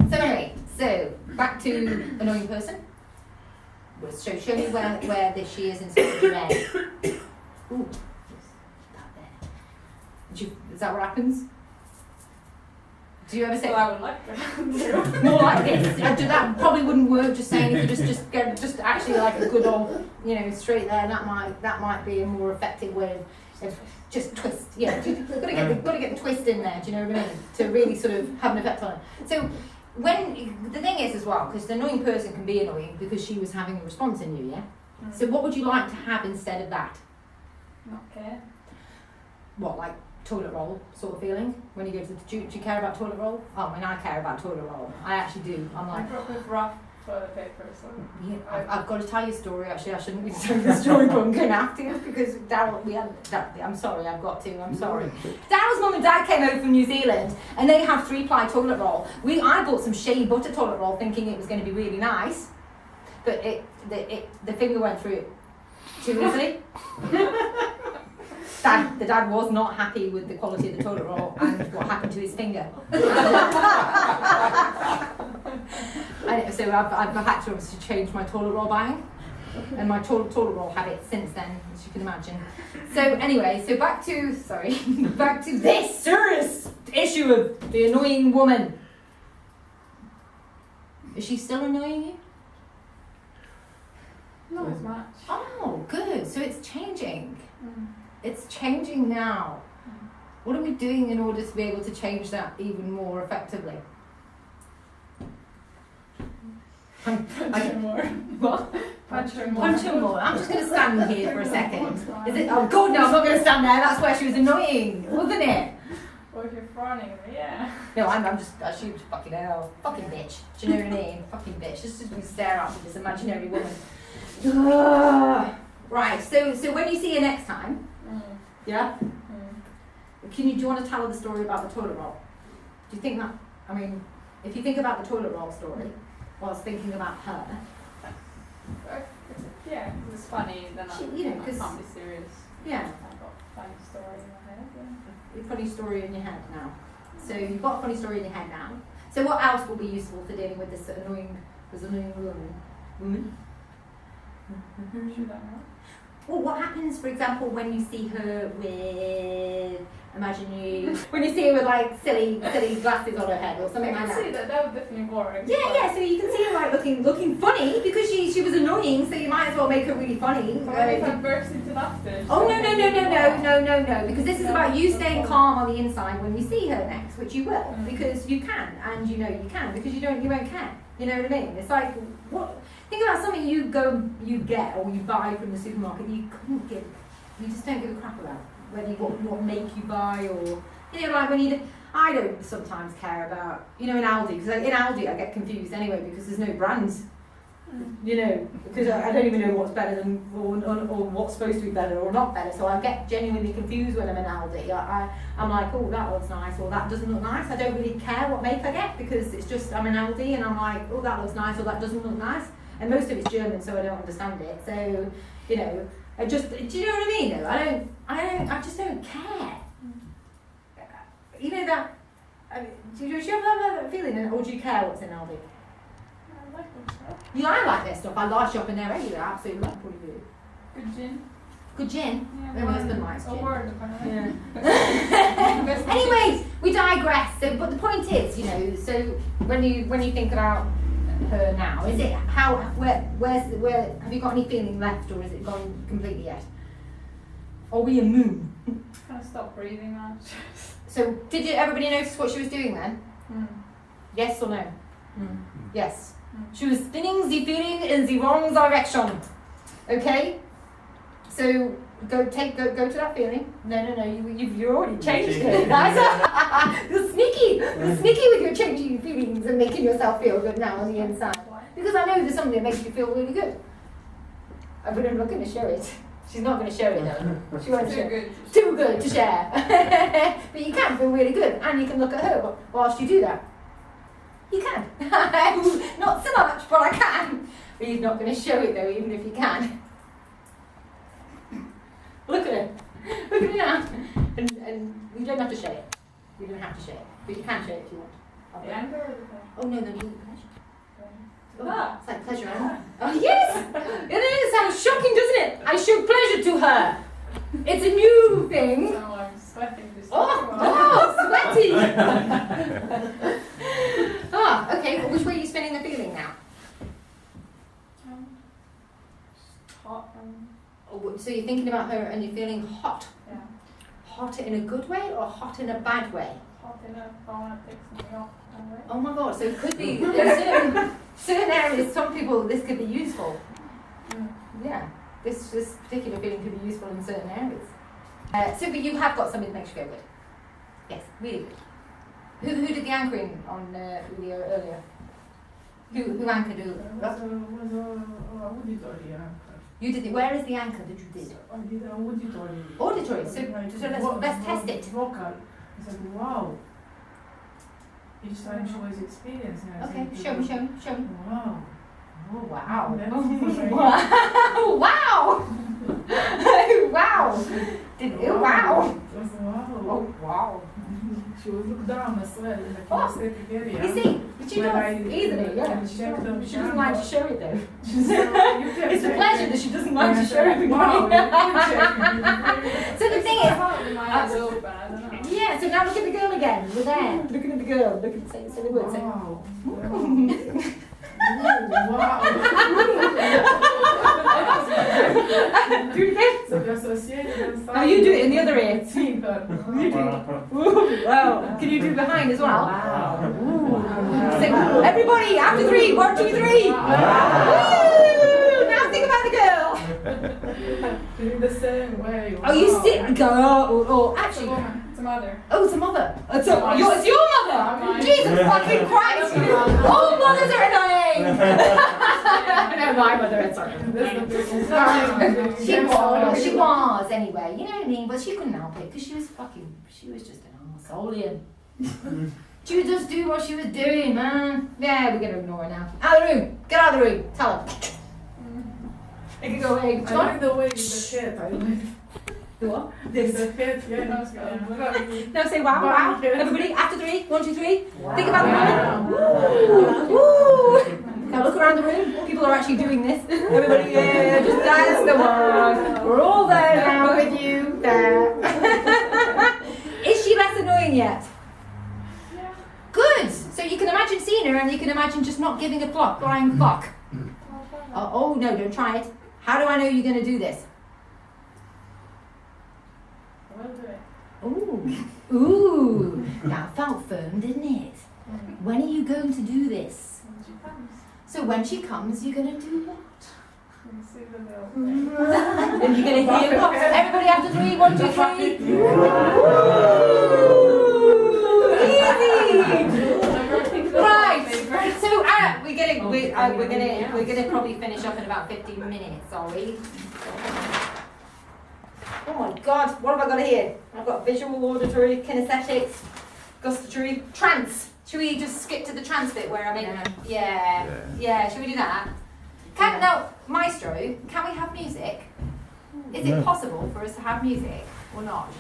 Speaker 1: So anyway, so back to annoying person. So show me where this she is in sort of red. Ooh, that there. Is that what happens? Do you ever say?
Speaker 5: Well, I would like to.
Speaker 1: More like this. That probably wouldn't work. Just saying, if you just actually like a good old, straight there. That might be a more effective way of just twist. Yeah, you've got to get the twist in there. Do you know what I mean? To really sort of have an effect on it. So when the thing is as well, because the annoying person can be annoying because she was having a response in you. Yeah. So what would you like to have instead of that?
Speaker 5: Not care.
Speaker 1: What, like toilet roll sort of feeling when you go to the? Do you care about toilet roll? Oh, I mean, I care about toilet roll. I actually do. I'm
Speaker 5: I
Speaker 1: like.
Speaker 5: grew up with rough toilet paper, so.
Speaker 1: Yeah, I've got to tell you a story. Actually, I shouldn't be telling the story, but I'm going to have to because Daryl. I'm sorry. I've got to. I'm sorry. Daryl's mum and dad came over from New Zealand, and they have 3-ply toilet roll. I bought some shea butter toilet roll, thinking it was going to be really nice, but the finger went through it too easily. The dad was not happy with the quality of the toilet roll and what happened to his finger. So I've had to obviously change my toilet roll buying and my toilet roll habits since then, as you can imagine. So anyway, back to this serious issue of the annoying woman. Is she still annoying you?
Speaker 5: Not as much.
Speaker 1: Oh, good. So it's changing. It's changing now. What are we doing in order to be able to change that even more effectively?
Speaker 5: Punch her more.
Speaker 1: What?
Speaker 5: Punch her more.
Speaker 1: Punch her more. I'm just going to stand here for a second. Is it? Oh God, no! I'm not going to stand there. That's where she was annoying, wasn't it?
Speaker 5: Or if you're frowning, yeah.
Speaker 1: No, I'm just. She was fucking hell, fucking bitch. Do you know what I mean? Fucking bitch. Just stare at this imaginary woman. Right. So when you see her next time, yeah. Do you want to tell her the story about the toilet roll? Do you think that? I mean, if you think about the toilet roll story, whilst thinking about her.
Speaker 5: Yeah, it was funny. Then I can't be serious.
Speaker 1: Yeah.
Speaker 5: I've got a funny story in my head. Yeah.
Speaker 1: A funny story in your head now. So you've got a funny story in your head now. So what else will be useful for dealing with this annoying woman?
Speaker 5: Should I know?
Speaker 1: Well, what happens, for example, when you see her with, when you see her with like silly glasses on her head or something like
Speaker 5: I
Speaker 1: that?
Speaker 5: can see that would definitely work.
Speaker 1: Yeah. So you can see her like looking funny because she was annoying. So you might as well make her really funny.
Speaker 5: But if I burst into laughter.
Speaker 1: Oh no! Because this is about you staying calm on the inside when you see her next, which you will, because you can, and you can, because you won't care. You know what I mean? It's like what. Think about something you get or you buy from the supermarket you just don't give a crap about whether what make you buy or like when I don't sometimes care about in Aldi, because in Aldi I get confused anyway because there's no brands, because I don't even know what's better than or what's supposed to be better or not better, so I get genuinely confused when I'm in Aldi. I'm like, oh, that looks nice or that doesn't look nice. I don't really care what make I get because it's just I'm in Aldi and I'm like, oh, that looks nice or that doesn't look nice. And most of it's German, so I don't understand it. So, I just, do you know what I mean? Though I just don't care. That. Do you ever have that feeling, or do you care what's in Aldi?
Speaker 5: I like them stuff.
Speaker 1: I like their stuff. I like shopping there regularly. I absolutely love what you do.
Speaker 5: Good gin.
Speaker 1: Good gin.
Speaker 5: Yeah,
Speaker 1: My husband likes
Speaker 5: a
Speaker 1: gin.
Speaker 5: word, apparently.
Speaker 1: Yeah. Anyways, we digress. So, but the point is, so when you think about her now? Is it where have you got any feeling left, or is it gone completely yet? Are we a moon?
Speaker 7: Kind of stop breathing now.
Speaker 1: So did everybody notice what she was doing then?
Speaker 7: Mm.
Speaker 1: Yes or no? Yes.
Speaker 7: Mm.
Speaker 1: She was spinning the feeling in the wrong direction. Okay? So go to that feeling. No, you've already changed it. You're sneaky with your changing your feelings and making yourself feel good now on the inside. Because I know there's something that makes you feel really good. But I'm not going to show it. She's not going to share it though. She won't share it. Too good to share. But you can feel really good, and you can look at her whilst you do that. You can. Not so much, but I can. But you're not going to show it though, even if you can. Look at her. Look at her now. And you don't have to share it. You don't have to share it. But you can share it if you want.
Speaker 7: The anger or the pleasure?
Speaker 1: Oh no, you pleasure.
Speaker 7: Ah.
Speaker 1: It's like pleasure, isn't it? Oh yes! It is! Sounds shocking, doesn't it? I showed pleasure to her. It's a new thing.
Speaker 7: Oh, I'm sweating this
Speaker 1: Sweaty! Okay, well, which way are you spinning the feeling now?
Speaker 7: Hot.
Speaker 1: So you're thinking about her and you're feeling hot.
Speaker 7: Yeah.
Speaker 1: Hot in a good way or hot in a bad way?
Speaker 7: Hot enough. I want to take something off.
Speaker 1: Oh my god, so it could be, there's certain areas, some people, this could be useful. Yeah, this particular feeling could be useful in certain areas. So, but you have got something that makes you feel good. Yes, really good. Who did the anchoring on the video earlier? Who anchored who? You did it. Where is the anchor that you did?
Speaker 5: I did an auditory.
Speaker 1: Auditory. So let's test it.
Speaker 5: Vocal. I said, wow. Each time she was experiencing it.
Speaker 1: Okay, show me.
Speaker 5: Wow.
Speaker 1: Oh wow.
Speaker 5: Wow.
Speaker 1: Wow. Wow. Wow.
Speaker 5: It was wow.
Speaker 1: Oh wow.
Speaker 5: She would look down as well in the kinesthetic area.
Speaker 1: You see, but she does easily, yeah. She doesn't like to show it though. It's a pleasure that she doesn't like to show everybody. So the thing is,
Speaker 7: My eyes open. I don't know.
Speaker 1: yeah, so now look at the girl again. We're there. Looking at the girl. Look at say the word.
Speaker 5: Wow.
Speaker 1: Do it again.
Speaker 5: So the associated.
Speaker 1: Now you do it in the other ear.
Speaker 2: Wow.
Speaker 1: Wow. Can you do behind as well? Wow. So, everybody, after 3. 1, 2, 3. Woo! Now think about the girl.
Speaker 5: In the same way.
Speaker 1: Oh, you sit, girl. Or actually.
Speaker 7: It's a mother.
Speaker 1: Oh, it's a mother. It's your mother.
Speaker 7: Mine.
Speaker 1: Jesus fucking Christ! All mothers are annoying. No, my mother is sorry. She was anyway. You know what I mean? But she couldn't help it because she was just an arsehole. She would just do what she was doing, man. Yeah, we're gonna ignore her now. Out of the room. Get out of the room. Tell her. You can go away.
Speaker 5: I like the way in the head. I like
Speaker 1: The what?
Speaker 5: this. The head, yeah.
Speaker 1: No, say wow, wow. Everybody, after 3. 1, 2, 3.
Speaker 5: Wow.
Speaker 1: Think about the room. Woo. Now look around the room. People are actually doing this. Everybody, yeah, just dance the one. We're all there now with you. There. Is she less annoying yet?
Speaker 7: Yeah.
Speaker 1: Good. So you can imagine seeing her and you can imagine just not giving a flying fuck. Oh no, don't try it. How do I know you're going to do this?
Speaker 7: I will do it.
Speaker 1: Ooh. Ooh. That felt firm, didn't it? When are you going to do this?
Speaker 7: When she comes.
Speaker 1: So when she comes, you're going to do what?
Speaker 7: You see the little thing.
Speaker 1: And you're going to hear what? Everybody after 3, 1, 2, 3. Easy. Right. So we're gonna probably finish up in about 15 minutes, are we? Oh my God, what have I got here? I've got visual, auditory, kinesthetics, gustatory, trance. Should we just skip to the trance bit where I'm in? Yeah. Should we do that? Now, Maestro, can we have music? Is it possible for us to have music or not?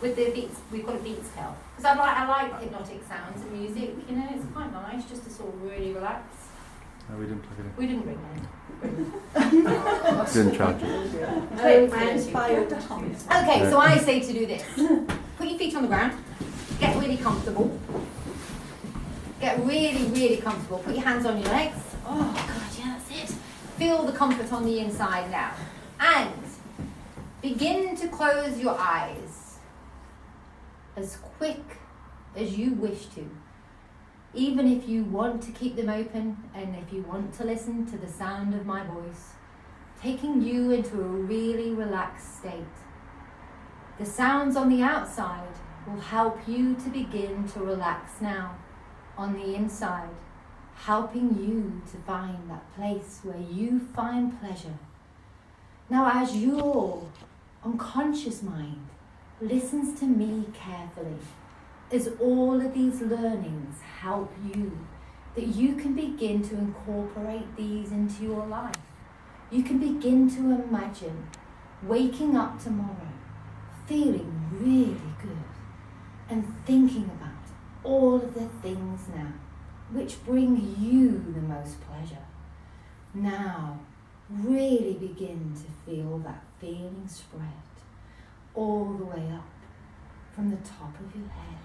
Speaker 1: With the beats, we've got a beats tell. Because I like hypnotic sounds and music, you know, it's quite nice just to sort of really relax.
Speaker 8: No, we didn't plug it in.
Speaker 1: We didn't bring them.
Speaker 8: Didn't charge it.
Speaker 1: Okay, so I say to do this. Put your feet on the ground, get really comfortable. Get really, really comfortable. Put your hands on your legs. Oh, God, yeah, that's it. Feel the comfort on the inside now. And begin to close your eyes as quick as you wish to. Even if you want to keep them open and if you want to listen to the sound of my voice, taking you into a really relaxed state. The sounds on the outside will help you to begin to relax now on the inside, helping you to find that place where you find pleasure. Now, as your unconscious mind listens to me carefully, as all of these learnings help you, that you can begin to incorporate these into your life. You can begin to imagine waking up tomorrow feeling really good and thinking about all of the things now which bring you the most pleasure. Now, really begin to feel that feeling spread all the way up from the top of your head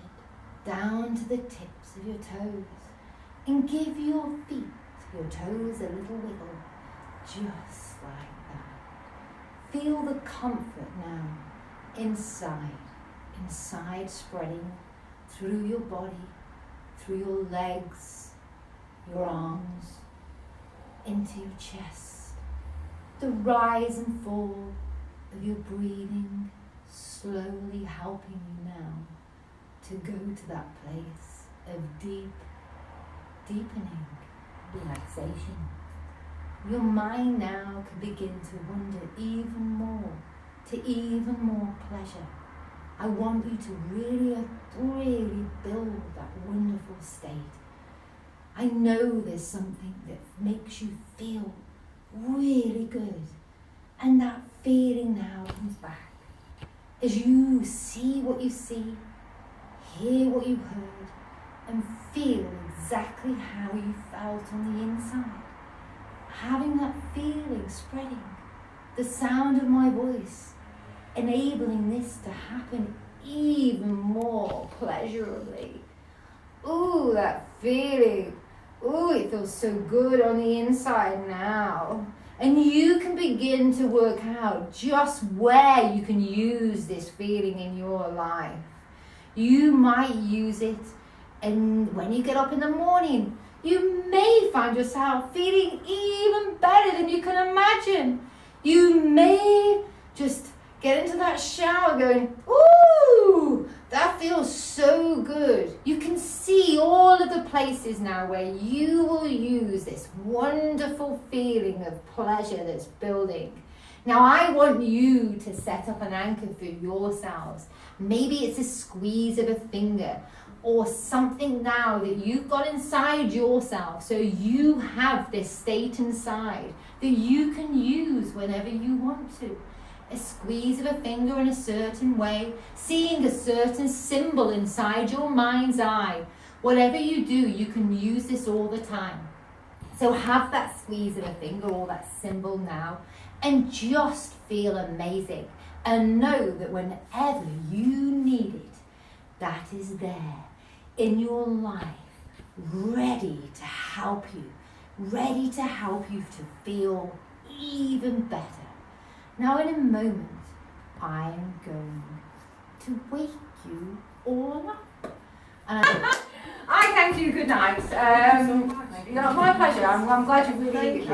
Speaker 1: down to the tips of your toes, and give your feet, your toes, a little wiggle, just like that. Feel the comfort now inside spreading through your body, through your legs, your arms, into your chest. The rise and fall of your breathing slowly helping you now to go to that place of deepening relaxation. Your mind now can begin to wander even more to even more pleasure. I want you to really build that wonderful state. I know there's something that makes you feel really good, and that feeling now comes back as you see what you see, hear what you heard, and feel exactly how you felt on the inside. Having that feeling spreading, the sound of my voice, enabling this to happen even more pleasurably. Ooh, that feeling. Ooh, it feels so good on the inside now. And you can begin to work out just where you can use this feeling in your life. You might use it, and when you get up in the morning, you may find yourself feeling even better than you can imagine. You may just get into that shower going, ooh, that feels so good. You can see all of the places now where you will use this wonderful feeling of pleasure that's building. Now I want you to set up an anchor for yourselves. Maybe it's a squeeze of a finger or something now that you've got inside yourself, so you have this state inside that you can use whenever you want to. A squeeze of a finger in a certain way, seeing a certain symbol inside your mind's eye. Whatever you do, you can use this all the time. So have that squeeze of a finger or that symbol now, and just feel amazing. And know that whenever you need it, that is there in your life, ready to help you to feel even better. Now in a moment, I am going to wake you all up. And I thank you, good night. My pleasure, I'm glad you really...